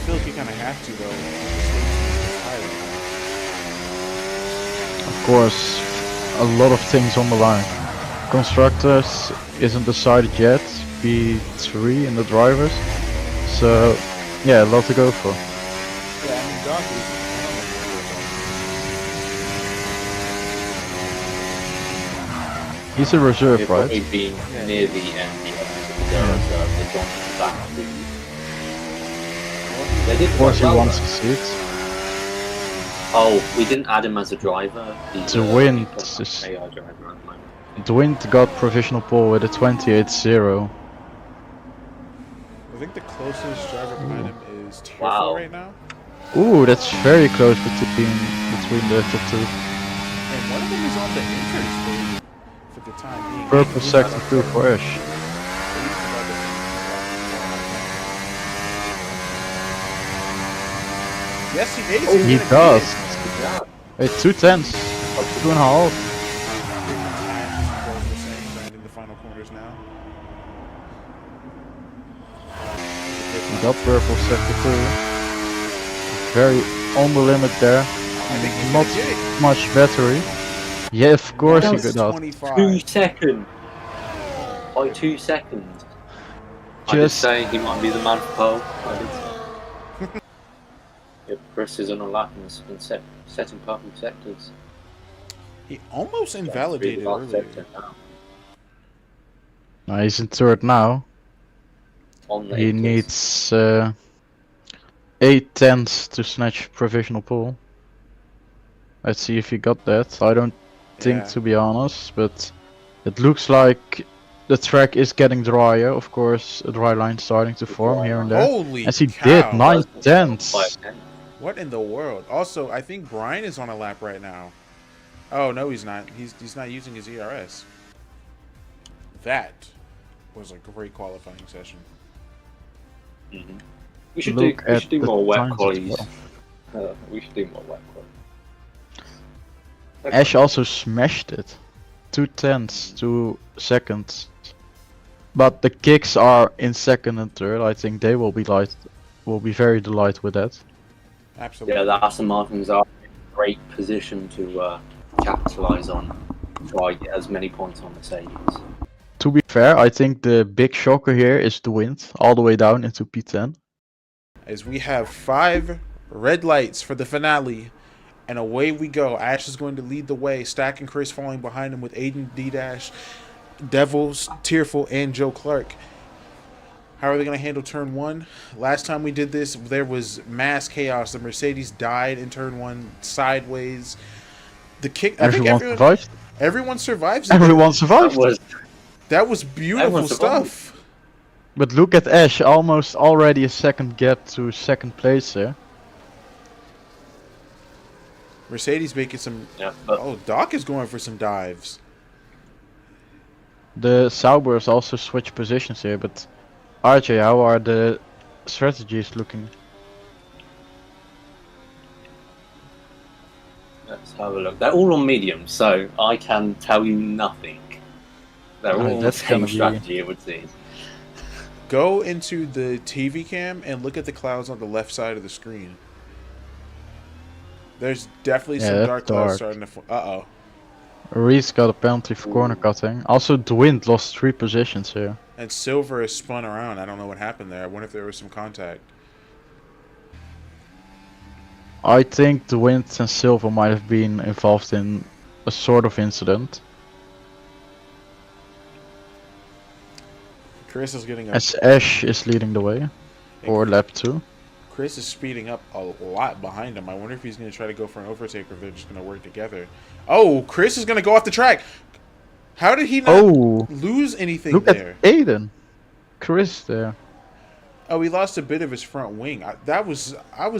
feel like you kind of have to though. Of course, a lot of things on the line. Constructors isn't decided yet. P3 in the drivers. So yeah, a lot to go for. Yeah, I mean, Doc is. He's a reserve, He'll right? probably be near the end because they got back to. They did Of course, he quite well, wants though. to see it. Oh, we didn't add him as a driver. He's The wind he's AI driver at the moment. The wind got provisional pole with a 28.0. I think the closest driver behind him is Tearful Wow. right now. Ooh, that's very close between the top two. And one of them is on the interstate for the time being. Purple sector 2 for Ash. Yes, he is. Oh, He's He gonna does. Yeah. Wait, 2 tenths. 2.5. in the final corners now. He got purple sector 2. Very on the limit there. I think he's Not gonna get it. much battery. Yeah, of course he Minus could not. 25. 2 seconds. By 2 seconds. I did Just say he might be the man for pole. I did say. Yep, Chris is on a lap and has been setting purple sectors. He almost invalidated Really earlier. sector now. no, he's in third now. On the He 80s. needs 8 tenths to snatch provisional pole. Let's see if he got that. I don't think, Yeah. to be honest, but it looks like the track is getting drier. Of course, a dry line starting to form here and there. Holy As he cow. did, 9 tenths. 5 tenths. What in the world? Also, I think Brian is on a lap right now. Oh no, he's not. He's not using his ERS. That was a great qualifying session. Mm-hmm. We should Look do at the more wet times as qualies. well. We should do more wet qualies. Ash also smashed it. 2 tenths, 2 seconds. But the kicks are in second and third. I think they will be very delighted with that. Absolutely. Yeah, the Aston Martins are in a great position to capitalise on, try get as many points on Mercedes. To be fair, I think the big shocker here is the wind all the way down into P10. As we have 5 red lights for the finale, and away we go. Ash is going to lead the way. Stack and Chris falling behind him with Aiden, D-Dash, Devils, Tearful, and Joe Clark. How are they going to handle turn 1? Last time we did this, there was mass chaos. The Mercedes died in turn 1 sideways. The kick. Everyone survived. Everyone survives. it. Everyone survived. That was beautiful Everyone survived. stuff. But look at Ash, almost already a second gap to second place there. Mercedes making some. Yeah, but Oh, Doc is going for some dives. The Saubers also switch positions here, but RJ, how are the strategies looking? let's have a look. They're all on medium, so I can tell you nothing. They're Oh, all the that's gonna same be- strategy, it would seem. Go into the TV cam and look at the clouds on the left side of the screen. There's definitely Yeah, some that's dark clouds dark. starting to. Uh-oh. Reese got a penalty for corner cutting. Also, Dwint lost 3 positions here. And Silver is spun around. I don't know what happened there. I wonder if there was some contact. I think Dwint and Silver might have been involved in a sort of incident. Chris is getting a. As Ash is leading the way for lap 2. Chris is speeding up a lot behind him. I wonder if he's going to try to go for an overtake or if they're just going to work together. Oh, Chris is going to go off the track. How did he not Oh, lose anything look there? at Aiden. Chris there. Oh, he lost a bit of his front wing. I was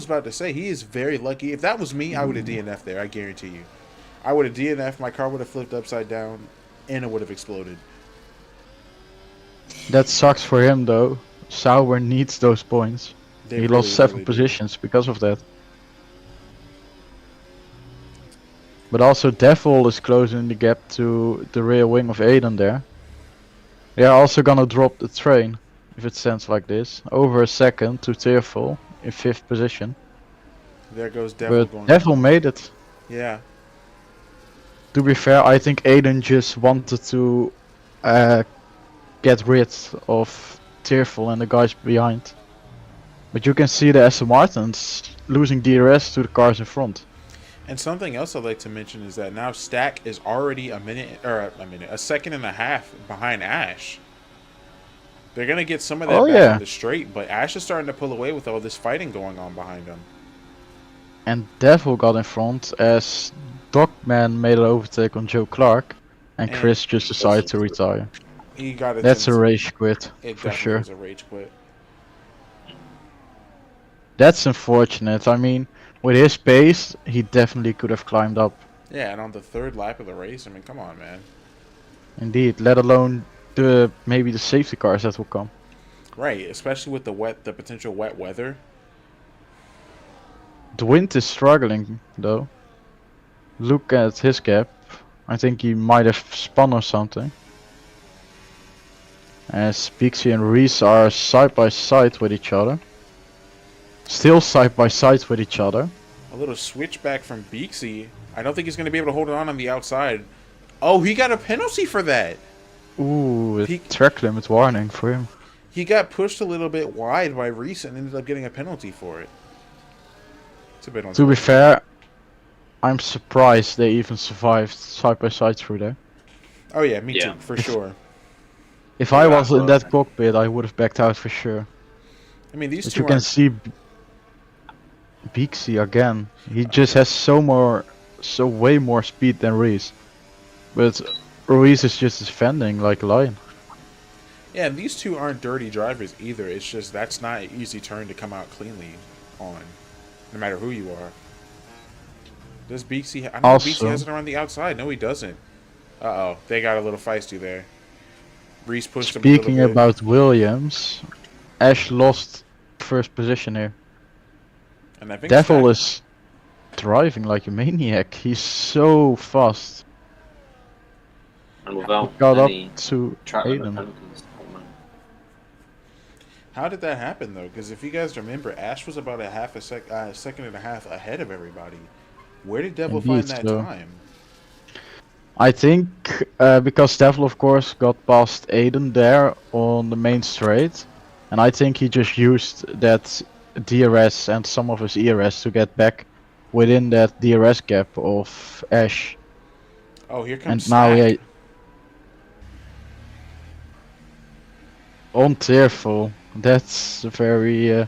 about to say, he is very lucky. If that was me, I would have DNF'd there, I guarantee you. I would have DNF'd, my car would have flipped upside down, and it would have exploded. That sucks for him though. Sauber needs those points. They He really, lost 7 really do. positions because of that. But also Devil is closing the gap to the rear wing of Aiden there. They are also gonna drop the train if it stands like this. Over a second to Tearful. in 5th position. There goes Devil But going. Devil made it. Yeah. To be fair, I think Aiden just wanted to get rid of Tearful and the guys behind. But you can see the Aston Martins losing DRS to the cars in front. And something else I'd like to mention is that now Stack is already a second and a half behind Ash. They're gonna get some of that back in the straight, but Ash is starting to pull away with all this fighting going on behind him. And Devil got in front as Dogman made an overtake on Joe Clark, and Chris just decided to retire. He got it. That's a rage quit, It for definitely sure. was a rage quit. That's unfortunate. I mean, with his pace, he definitely could have climbed up. Yeah, and on the 3rd lap of the race, I mean, come on, man. Indeed, let alone maybe the safety cars that will come. Right, especially with the potential wet weather. The wind is struggling, though. Look at his gap. I think he might have spun or something. As Pixie and Reese are side by side with each other. Still side by side with each other. A little switchback from Beaksy. I don't think he's going to be able to hold it on the outside. Oh, he got a penalty for that. Ooh, a track limit warning for him. He got pushed a little bit wide by Reese and ended up getting a penalty for it. It's a bit unfair. To be fair, I'm surprised they even survived side by side through there. Oh yeah, me too, for sure. If I was in that cockpit, I would have backed out for sure. I mean, these but two you can see Beaksy again. He just has way more speed than Reese. But Reese is just defending like a lion. Yeah, and these two aren't dirty drivers either. It's just that's not an easy turn to come out cleanly on, no matter who you are. Does Beaksy? I don't know if Beaksy has it around the outside. No, he doesn't. Uh-oh, they got a little feisty there. Reese pushed him a little bit. Speaking about Williams, Ash lost 1st position here. And I think Devil is driving like a maniac. He's so fast. And without got up any to Aiden. penalties. How did that happen though? Because if you guys remember, Ash was about a second and a half ahead of everybody. Where did Devil find that time? I think because Devil of course got past Aiden there on the main straight, and I think he just used that DRS and some of his ERS to get back within that DRS gap of Ash. Oh, here comes and now he on Tearful. That's a very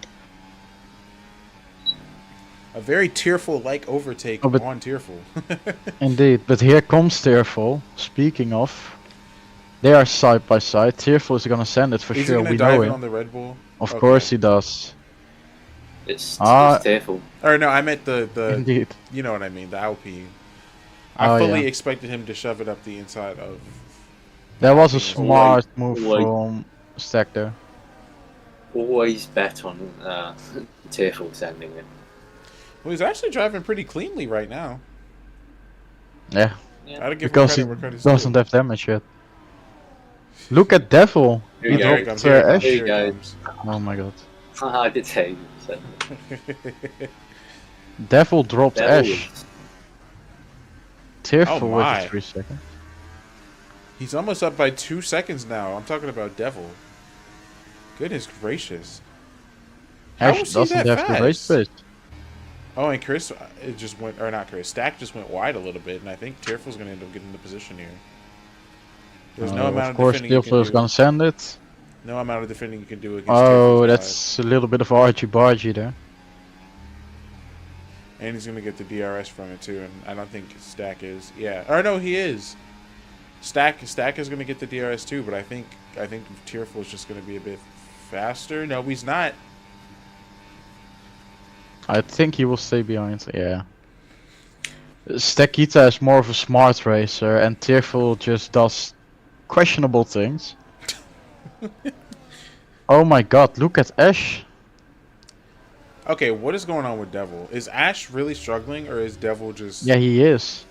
tearful like overtake on Tearful. Indeed, but here comes Tearful. Speaking of, they are side by side. Tearful is gonna send it for Is sure. He gonna we dive know in it. on the Red Bull? Of course he does. It's Tearful. Or no, I meant the Indeed. You know what I mean, the Alpine. I fully expected him to shove it up the inside of. That was a smart move from Stack there. Always bet on Tearful sending it. Well, he's actually driving pretty cleanly right now. Yeah. Because he doesn't have damage yet. Look at Devil. Here He he dropped goes. Here he Ash. goes. Oh my god. I did say so. Devil dropped Ash. Tearful Oh with 3 seconds. He's almost up by 2 seconds now. I'm talking about Devil. Goodness gracious. Ash doesn't have the race pace. Oh, and Chris, it just went, or not Chris, Stack just went wide a little bit, and I think Tearful's going to end up getting the position here. There's no amount of defending you can do. Of course, Tearful is going to send it. No amount of defending you can do against Oh, that's a little bit of argy-bargy there. And he's going to get the DRS from it too, and I don't think Stack is. Yeah, or no, he is. Stack is going to get the DRS too, but I think Tearful is just going to be a bit faster. No, he's not. I think he will stay behind, yeah. Stakita is more of a smart racer, and Tearful just does questionable things. Oh my god, look at Ash. Okay, what is going on with Devil? Is Ash really struggling, or is Devil just... Yeah, he is.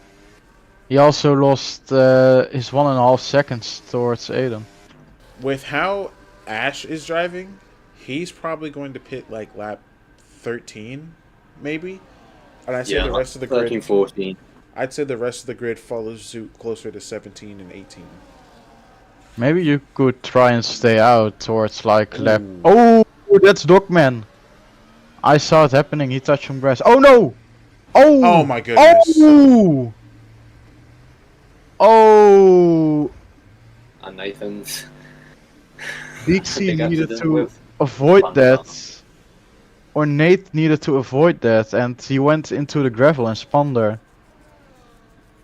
He also lost his 1.5 seconds towards Aiden. With how Ash is driving, he's probably going to pit like lap 13, maybe. And I'd say Yeah, the like rest of the 13, grid. 14. I'd say the rest of the grid follows suit closer to 17 and 18. Maybe you could try and stay out towards like lap. Ooh. Oh, that's Dogman. I saw it happening. He touched some grass. Oh no! Oh! Oh my goodness. Oh! Oh! And Nathan's Dixie big needed accident to with avoid Fun that. Car. Or Nate needed to avoid that, and he went into the gravel and spun there.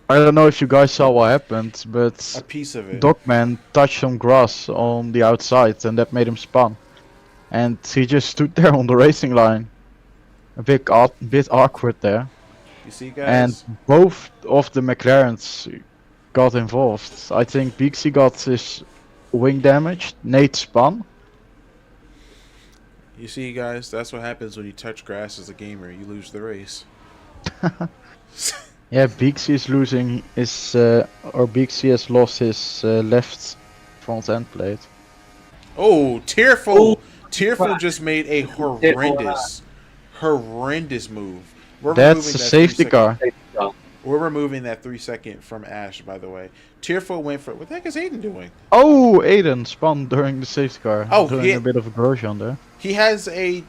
I don't know if you guys saw what happened, A but piece of it. Dogman touched some grass on the outside, and that made him spun. And he just stood there on the racing line. A bit awkward there. You see, And guys? both of the McLarens got involved. I think Beaksy got his wing damaged, Nate spun. You see, guys? That's what happens when you touch grass as a gamer. You lose the race. Yeah, Beaksy is losing his, or Beaksy has lost his left front end plate. Oh, Tearful! Oh, Tearful crap. just made a horrendous move. We're That's removing the that safety 3 car. We're removing that 3 second from Ash, by the way. Tearful went for what the heck is Aiden doing? Oh, Aiden spun during the safety car, Oh, doing a bit of a corrosion there. He has a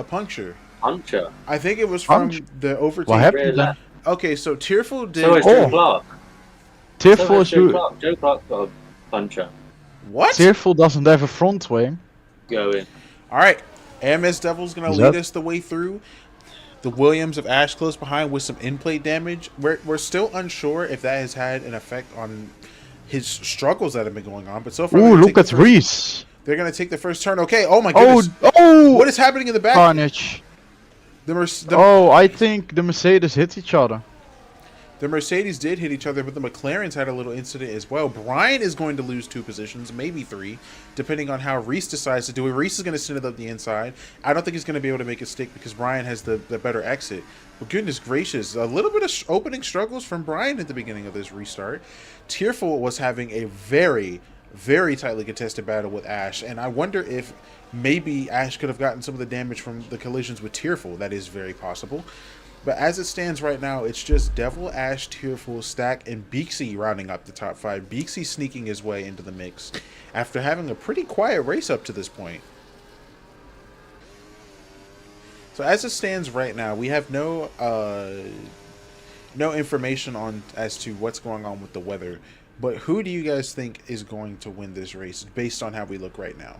puncture. Puncture. I think it was from Puncture? the overtake. What happened Rear then? left. Okay, so Tearful did. So has Oh. Joe Clark. So Tearful has is Joe Clark. Joe Clark got a puncture What? Tearful doesn't have a front wing. going. All right, AMS Devil's gonna Is lead that- us the way through. The Williams of Ash close behind with some in-plate damage. We're still unsure if that has had an effect on his struggles that have been going on, but so far Ooh, they're gonna look take the at first- Reese. They're gonna take the first turn. Okay. Oh my Oh, goodness. oh! What is happening in the back? Carnage. The Oh, I think the Mercedes hit each other. The Mercedes did hit each other, but the McLarens had a little incident as well. Brian is going to lose 2 positions, maybe 3, depending on how Reese decides to do it. Reese is going to send it up the inside. I don't think he's going to be able to make it stick because Brian has the better exit. But goodness gracious, a little bit of opening struggles from Brian at the beginning of this restart. Tearful was having a very, very tightly contested battle with Ash, and I wonder if maybe Ash could have gotten some of the damage from the collisions with Tearful. That is very possible. But as it stands right now, it's just Devil, Ash, Tearful, Stack, and Beaksy rounding up the top 5. Beaksy sneaking his way into the mix after having a pretty quiet race up to this point. So as it stands right now, we have no information on as to what's going on with the weather. But who do you guys think is going to win this race based on how we look right now?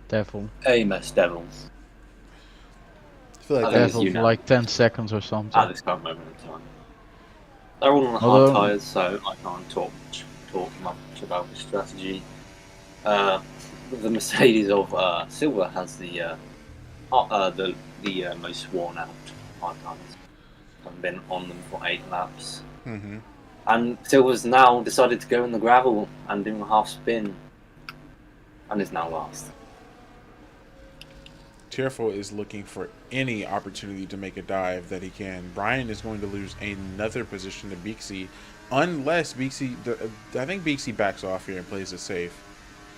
Devil. AMS Devils. I feel like I think it's Devil you for now. like 10 seconds or something. At this current moment in time. They're all on hard Although- tyres, so I can't talk much about the strategy. The Mercedes of Silver has the most worn out hard tyres. I've been on them for 8 laps. Mm-hmm. And Silver's now decided to go in the gravel and do a half spin. And is now last. Tearful is looking for any opportunity to make a dive that he can. Brian is going to lose another position to Beaksy unless Beaksy... I think Beaksy backs off here and plays it safe.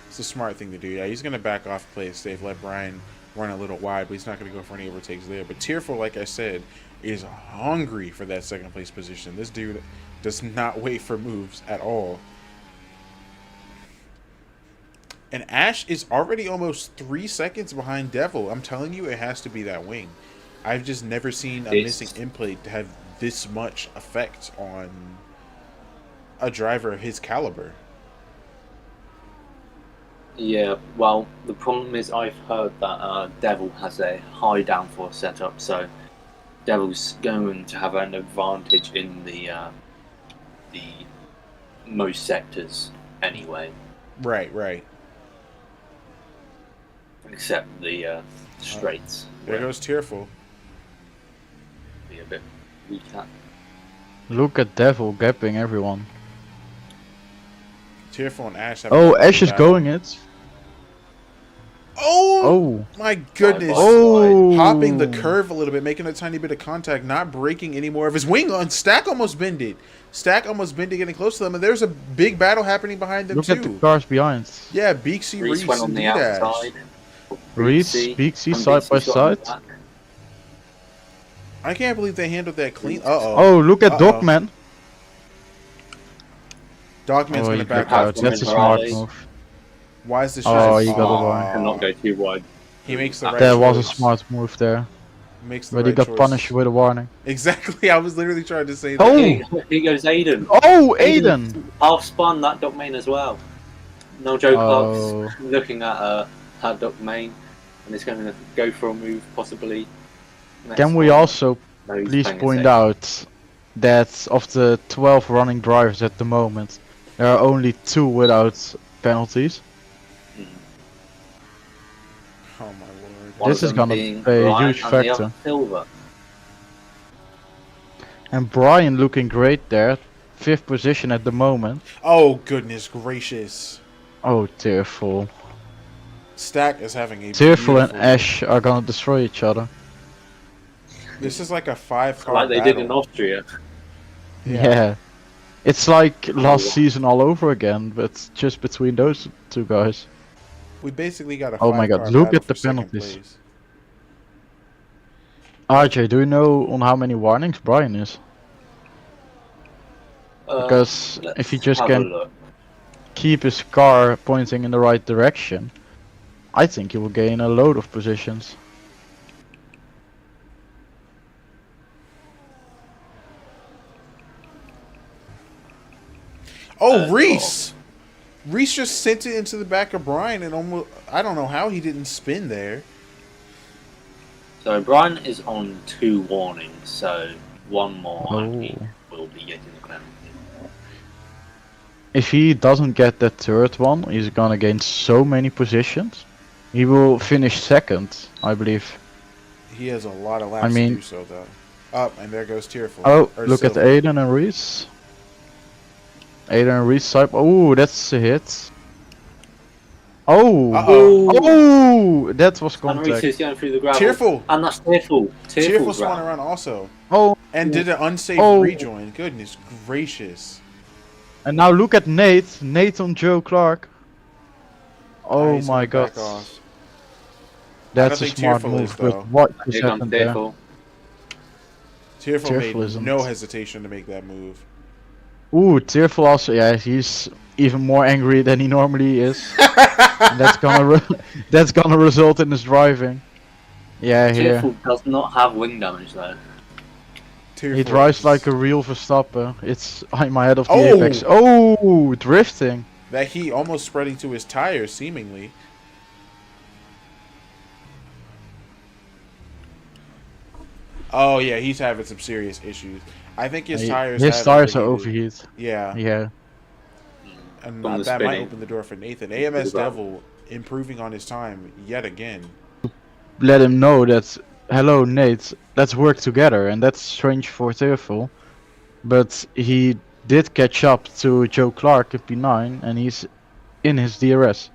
It's a smart thing to do. Yeah, he's going to back off, play it safe, let Brian run a little wide, but he's not going to go for any overtakes there. But Tearful, like I said, is hungry for that second place position. This dude does not wait for moves at all. And Ash is already almost 3 seconds behind Devil. I'm telling you, it has to be that wing. I've just never seen a missing in-plate to have this much effect on a driver of his caliber. Yeah, well, the problem is I've heard that Devil has a high downforce setup, so Devil's going to have an advantage in the most sectors anyway. Right. Except the straights. There goes Tearful. Be a bit weak at. Look at Devil gapping everyone. Tearful and Ash have Oh, a Ash is battle. going it. Oh! Oh. My goodness. Oh. Hopping the curve a little bit, making a tiny bit of contact, not breaking any more of his wing on. Stack almost bended. Stack almost bended, getting close to them, and there's a big battle happening behind them Look too. at the cars behind. Yeah, Beaksy, Reese Reese, went on and the D-Dash. outside. Reese, Beaksy side by Beaksy's got on side. the back. I can't believe they handled that clean. Uh-oh. Oh, look at Uh-oh. Dogman. Dogman's Oh, going he to back backed off. out. That's a Too. smart Morales. move. Why is this Oh, shit? he got a wide. Cannot go too wide. He makes the right That was a choice. smart move there. Makes the But right he got choice. punished with a warning. Exactly. I was literally trying to say that. Oh! Here goes Aiden. Oh, Aiden! Half spun that Doc Main as well. No joke, Oh. Clark's looking at Doc Main, and it's going to go for a move possibly. Next Can we one. also No, he's please playing it point safe. out that of the 12 running drivers at the moment, there are only 2 without penalties. Mhm. Oh, my lord. One This of is them gonna being play a Brian huge and the factor. other Silver. And Brian looking great there. 5th position at the moment. Oh, goodness gracious. Oh, Tearful. Stack is having a Tearful and beautiful- Ash are gonna destroy each other. This is like a 5-car Like they battle. did in Austria. Yeah. It's like last wow. season all over again, but just between those 2 guys. We basically got a Oh my god, 5-car look battle at the for second penalties. place. RJ, do you know on how many warnings Brian is? Because Let's if he just have a can look. keep his car pointing in the right direction, I think he will gain a load of positions. Oh, Reese! Reese just sent it into the back of Brian and almost... I don't know how he didn't spin there. So Brian is on 2 warnings, so 1 more and he will be getting the penalty. If he doesn't get that 3rd one, he's gonna gain so many positions. He will finish 2nd, I believe. He has a lot of laps I mean- to do so, though. Up, and there goes Tearful. Oh, Or look at Silver. Aiden and Reese. Aiden and Reese side. Oh, that's a hit. Oh! Uh-oh. Oh! That was And Reese contact. is going through the gravel. Tearful! And that's Tearful. Tearful spun gravel. around also. Oh! And did an unsafe Oh. rejoin. Goodness gracious. And now look at Nate. Nate on Joe Clark. Oh He's my gonna god. back off. That's a think smart Tearful is, move, though. but what just Here comes happened there? Tearful. Tearful Tearful made isn't. no hesitation to make that move. Ooh, Tearful also, yeah, he's even more angry than he normally is. And that's gonna result in his driving. Yeah, here. Tearful does not have wing damage though. Tearful He drives is- like a real Verstappen. It's I'm ahead of the Oh! apex. Oh, drifting. That heat almost spreading to his tires, seemingly. Oh yeah, he's having some serious issues. I think his tires. His have tires are overheated. overheated. Yeah, Yeah. and From the that might spinning. open the door for Nathan. AMS Wow. Devil improving on his time yet again. Let him know that, hello Nate, let's work together, and that's strange for Tearful. But he did catch up to Joe Clark at P9, and he's in his DRS.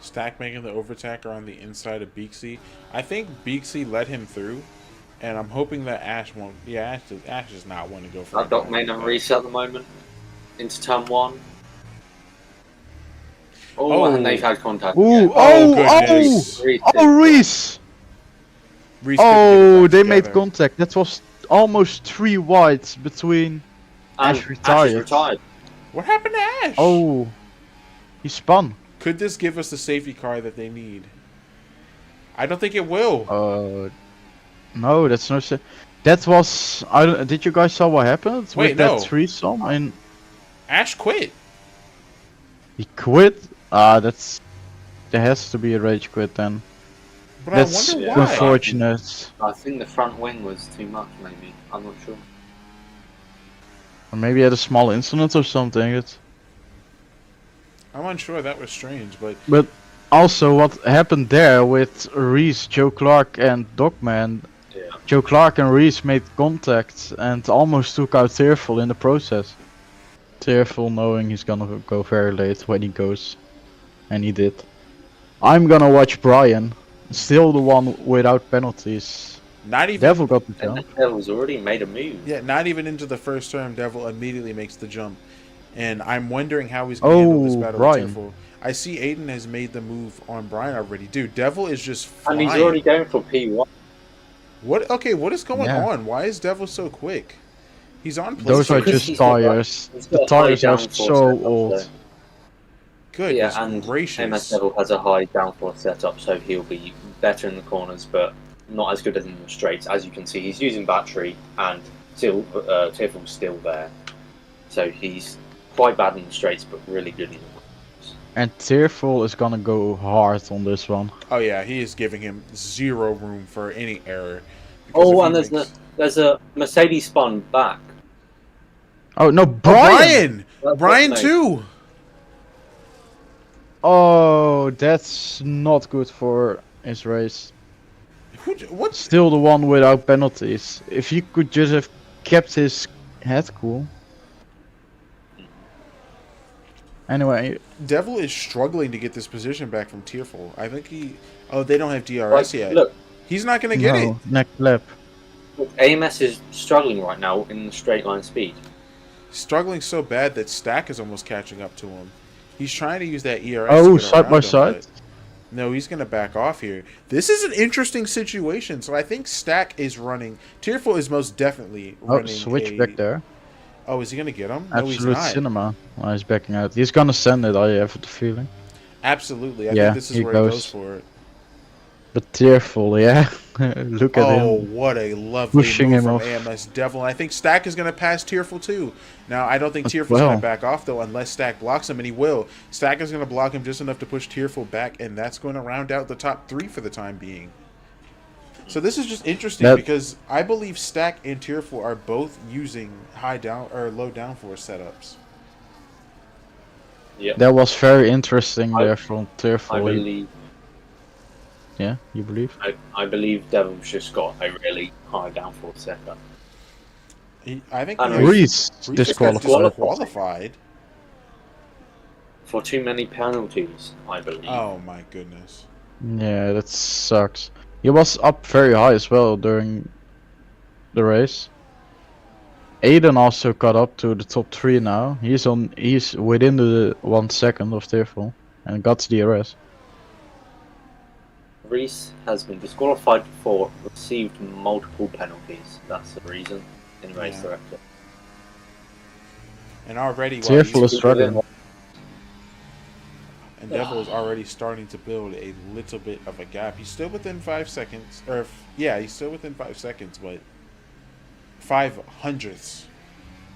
Stack making the overtaker on the inside of Beaksy. I think Beaksy let him through, and I'm hoping that Ash won't. Yeah, Ash does not want to go for That Doc Main and Reese at the moment. Into turn 1. Oh, Oh. and they've had contact. Ooh, again. Oh, oh, goodness. Reese oh, did- Reese! Reese couldn't get Oh, it they back made together. contact. That was almost 3 wides between. And Ash retired. retired. What happened to Ash? Oh, he spun. Could this give us the safety car that they need? I don't think it will. No, that's no. That was. I don't, did you guys saw what happened Wait, with no. that threesome? And Ash quit. he quit. That's. There has to be a rage quit then. But That's I wonder yeah. why. unfortunate. I think the front wing was too much, maybe. I'm not sure. Or maybe he had a small incident or something. I'm unsure. That was strange, but But also, what happened there with Reese, Joe Clark, and Dogman? Yeah. Joe Clark and Reese made contact and almost took out Tearful in the process. Tearful knowing he's gonna go very late when he goes. And he did. I'm gonna watch Brian. Still the one without penalties. not even. Devil got the And jump. the Devil's already made a move. Yeah, not even into the first term. Devil immediately makes the jump, and I'm wondering how he's going to handle this Oh, battle Brian. with Tearful. I see Aiden has made the move on Brian already. Dude, Devil is just And flying. he's already going for P1. What? Okay, what is going Yeah. on? Why is Devil so quick? He's on Those are PlayStation. Because just tires. he's The got a high tires are downforce so setup, old. so- Goodness Yeah, and AMS gracious. Devil has a high downforce setup, so he'll be better in the corners, but not as good as in the straights. As you can see, he's using battery, and still Tearful's still there, so he's quite bad in the straights, but really good in the corners. And Tearful is gonna go hard on this one. Oh yeah, he is giving him zero room for any error. Because Oh, if and he there's makes... there's a Mercedes spun back. Oh no, Oh, Brian! Brian! Brian too! Oh, that's not good for his race. What? Still the one without penalties. If he could just have kept his head cool. Anyway, Devil is struggling to get this position back from Tearful. I think he... Oh, they don't have DRS Like, yet. look, He's not going to get it. no, next lap. AMS is struggling right now in the straight line speed. Struggling so bad that Stack is almost catching up to him. He's trying to use that ERS Oh, to get side around by him, side? but no, he's going to back off here. This is an interesting situation. So I think Stack is running... Tearful is most definitely Oh, running switch back there. Oh, is he going to get him? No, he's Absolute not. cinema. Oh, he's backing out. He's gonna send it, I have the feeling. Absolutely. I Yeah, think this is he where goes. he goes for it. But Tearful, yeah. Look at Oh, him. what a lovely Pushing move him from off. AMS Devil. And I think Stack is going to pass Tearful too. Now, I don't think As Tearful's going well. to back off, though, unless Stack blocks him, and he will. Stack is going to block him just enough to push Tearful back, and that's going to round out the top three for the time being. So this is just interesting because I believe Stack and Tearful are both using high down or low downforce setups. Yeah, That was very interesting I- there from Tearful. I believe. Yeah, you believe? I believe Devil's just got a really high downforce setup. I think And Reese Reese got disqualified. disqualified. For too many penalties, I believe. Oh my goodness. Yeah, that sucks. He was up very high as well during the race. Aiden also got up to the top 3 now. He's within the 1 second of Tearful and got the DRS. Reese has been disqualified for received multiple penalties. That's the reason in race Yeah. director. And already, while Tearful he's- is struggling. and Devil is already starting to build a little bit of a gap. He's still within 5 seconds. Yeah, he's still within 5 seconds, but 5/100ths.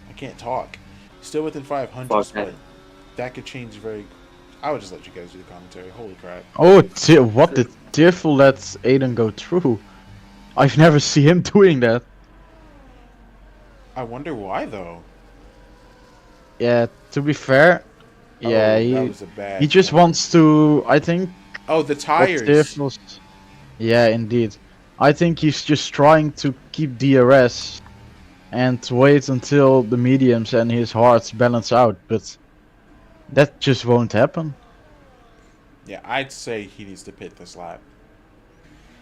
I can't talk. Still within 5/100ths, but that could change very... I would just let you guys do the commentary. Holy crap. Oh, what did Tearful let Aiden go through? I've never seen him doing that. I wonder why, though. Yeah, to be fair, Oh, yeah, that was a bad he just corner. wants to, I think, Oh, the what tires. Tearful's... Yeah, indeed. I think he's just trying to keep DRS and wait until the mediums and his hards balance out, but that just won't happen. Yeah, I'd say he needs to pit this lap.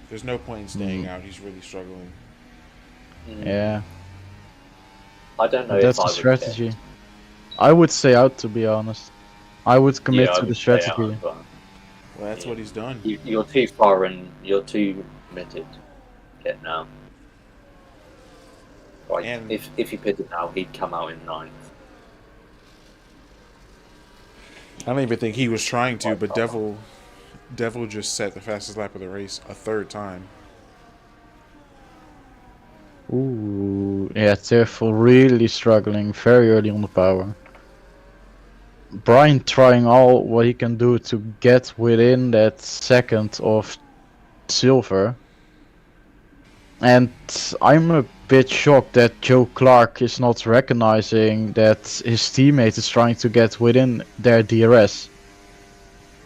There's no point in staying Mm. out. He's really struggling. Yeah, I don't know but that's if the I would strategy. I would stay out, to be honest. I would commit I to would the stay out, strategy. but Well, that's Yeah. what he's done. you're too far in. You're too committed. Get now. Like, And- if he pitted now, he'd come out in 9th. I don't even think he was trying to, but Devil just set the fastest lap of the race a 3rd time. Ooh, yeah, Tearful really struggling very early on the power. Brian trying all what he can do to get within that second of silver. And I'm a bit shocked that Joe Clark is not recognizing that his teammate is trying to get within their DRS.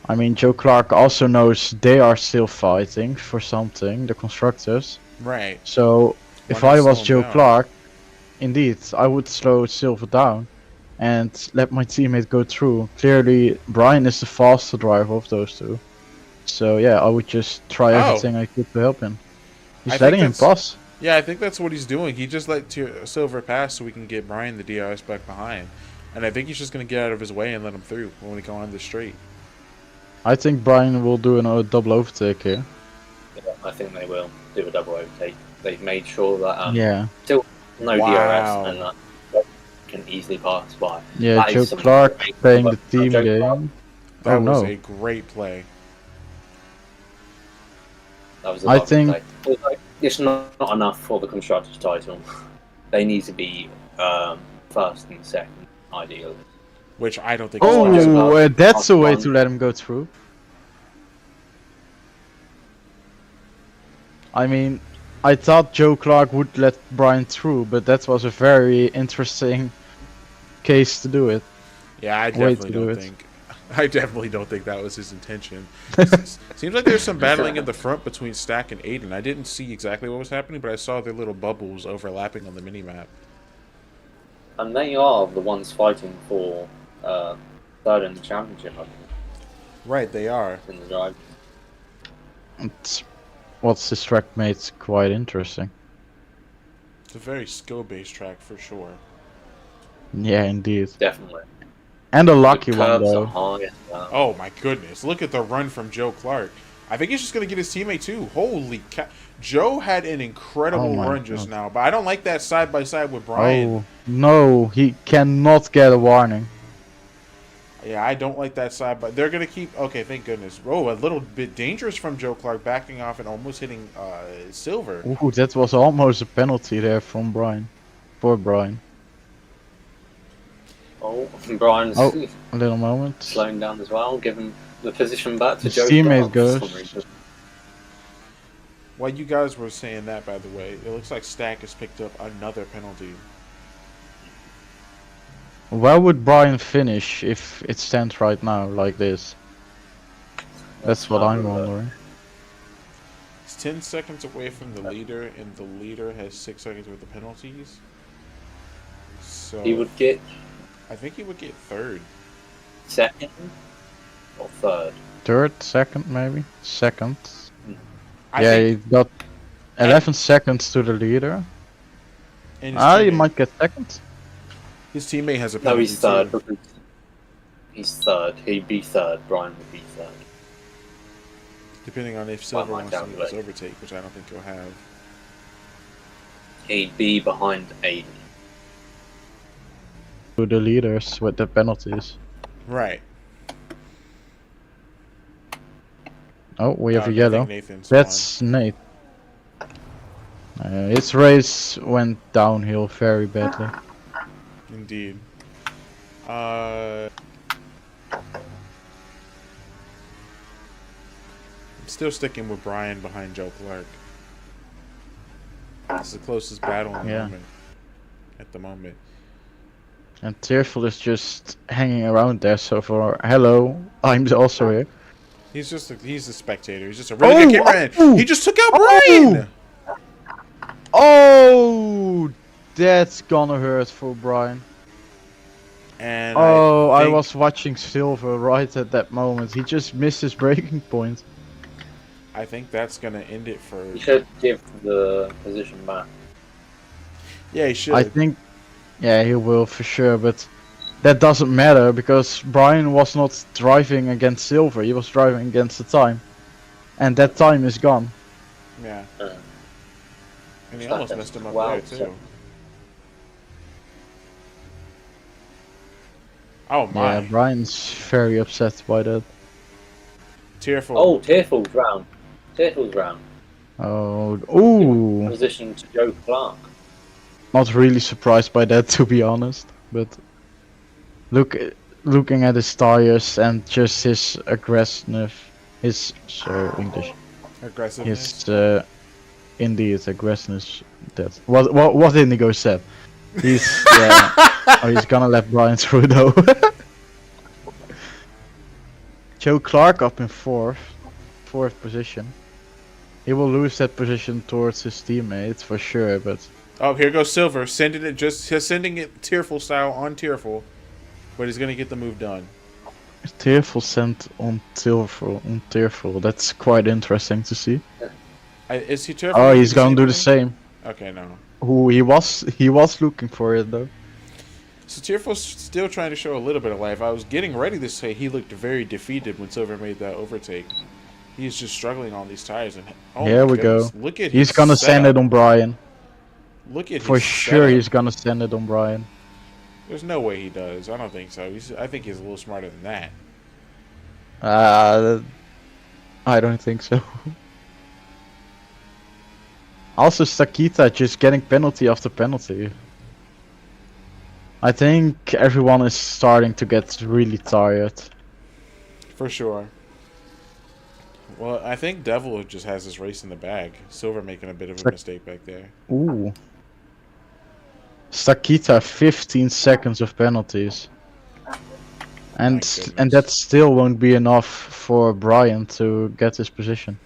I mean, Joe Clark also knows they are still fighting for something, the constructors. Right. So, if Why not I was slow Joe him down? Clark, indeed, I would slow Silver down and let my teammate go through. Clearly, Brian is the faster driver of those two. So, yeah, I would just try Oh. everything I could to help him. I He's think letting him that's- pass. Yeah, I think that's what he's doing. He just let Silver pass so we can get Brian the DRS back behind. And I think he's just going to get out of his way and let him through when we go on the straight. I think Brian will do a double overtake here. Yeah, I think they will do a double overtake. They've made sure that Yeah. still no Wow. DRS and that can easily pass by. Yeah, That Joe is something Clark great. playing the But team Joe game. Clark, That Oh was no. a great play. that was a I lovely think- play. Although it's not enough for the constructors' title. They need to be first and second, ideally. Which I don't think is possible. Oh, Clark. that's a way One. to let him go through. I mean, I thought Joe Clark would let Brian through, but that was a very interesting case to do it. Yeah, I Way to definitely do don't it. think. I definitely don't think that was his intention. Seems like there's some battling in the front between Stack and Aiden. I didn't see exactly what was happening, but I saw their little bubbles overlapping on the minimap. And they are the ones fighting for third in the championship, I think, Right, they are. in the drive. It's what's this track made quite interesting. It's a very skill-based track for sure. Yeah, indeed. Definitely. And a lucky The one curbs though. are high as well. Oh my goodness! Look at the run from Joe Clark. I think he's just gonna get his teammate too. Holy cow! Joe had an incredible Oh my run just God. now, but I don't like that side by side with Brian. Oh no, he cannot get a warning. Yeah, I don't like that side, but they're gonna keep. Okay, thank goodness. Oh, a little bit dangerous from Joe Clark, backing off and almost hitting Silver. Ooh, that was almost a penalty there from Brian. Poor Brian. Oh, Brian's Oh. A little moment. slowing down as well, giving the position back to His Joe teammate Clark for some goes. reason. While you guys were saying that, by the way, it looks like Stack has picked up another penalty. Where would Brian finish if it stands right now like this? That's what I'm wondering. He's 10 seconds away from the leader, and the leader has 6 seconds worth of penalties. So He would get I think he would get third. second or third. Third, second, maybe? Second. I Yeah, think, he got 11 seconds to the leader. and He might get second. his teammate has a No, penalty he's third. too. Because he's third. He'd be third. Brian would be third. Depending on if Silver might wants to make this calculate. overtake, which I don't think he'll have. He'd be behind Aiden. To the leaders with the penalties. Right. Oh, we have I a think yellow. Nathan's That's Nate. His race went downhill very badly. won. Indeed. I'm still sticking with Brian behind Joe Clark. It's the closest battle in the Yeah. moment. At the moment. And Tearful is just hanging around there, so for hello, I'm also here. He's a spectator. He's just a really good cameraman. oh, He just took out oh. Brian. Oh, that's gonna hurt for Brian. And Oh, I think- was watching Silver right at that moment. He just missed his breaking point. I think that's gonna end it for. You should give the position back. Yeah, he should. I think, yeah, he will for sure, but that doesn't matter because Brian was not driving against Silver, he was driving against the time. And that time is gone. Yeah. Uh, And he Stack almost has messed him up 12 there too. seconds. Oh my! Yeah, Brian's very upset by that. Tearful. Oh, Tearful's round. Tearful's round. Oh, ooh. Position to Joe Clark. Not really surprised by that, to be honest. But looking at his tires and just his aggressiveness, English. Aggressiveness. His indeed aggressiveness. That what Indigo said. He's he's gonna let Brian through though. Joe Clark up in fourth position. He will lose that position towards his teammates for sure, but Oh, here goes Silver, sending it Tearful style on Tearful, but he's gonna get the move done. Tearful sent on Tearful. That's quite interesting to see. Is he Tearful? Oh, he's gonna do the same. Okay, no. Ooh, he was looking for it though. So Tearful's still trying to show a little bit of life. I was getting ready to say he looked very defeated when Silver made that overtake. He's just struggling on these tires, and oh Here my we goodness, go. look at He's his gonna send setup. it on Brian. Look at For his sure, setup. he's gonna send it on Brian. There's no way he does. I don't think so. I think he's a little smarter than that. I don't think so. Also, Stakita just getting penalty after penalty. I think everyone is starting to get really tired. For sure. Well, I think Devil just has his race in the bag. Silver making a bit of a mistake back there. Ooh. Stakita 15 seconds of penalties. And goodness. that still won't be enough for Brian to get his position.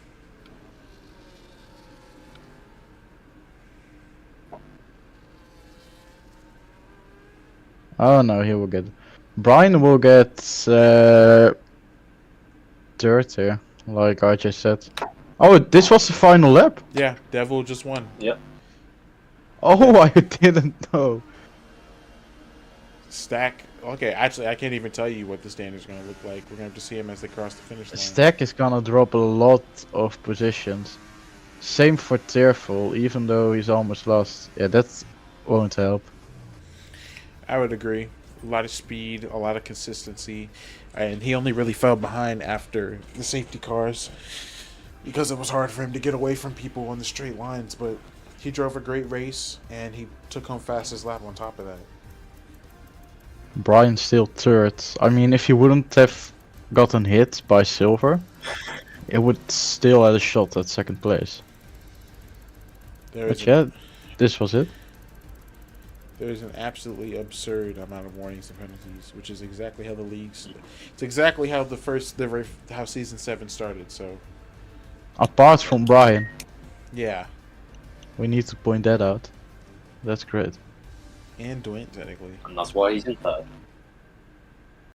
Oh no, he will get. Brian will get third here, like I just said. Oh, this was the final lap. Yeah, Devil just won. Yep. Oh, I didn't know. Stack. Okay, actually, I can't even tell you what the standard's going to look like. We're going to have to see him as they cross the finish line. Stack is gonna drop a lot of positions. Same for Tearful, even though he's almost lost. Yeah, that won't help. I would agree. A lot of speed, a lot of consistency, and he only really fell behind after the safety cars because it was hard for him to get away from people on the straight lines. But he drove a great race, and he took home fastest lap on top of that. Brian still third. I mean, if he wouldn't have gotten hit by Silver, it would still have a shot at second place. But yeah, this was it. There's an absolutely absurd amount of warnings and penalties, which is exactly how the leagues. It's exactly how how season 7 started. So Apart from Brian, yeah, we need to point that out. That's great. and Dwayne technically. And that's why he's in third.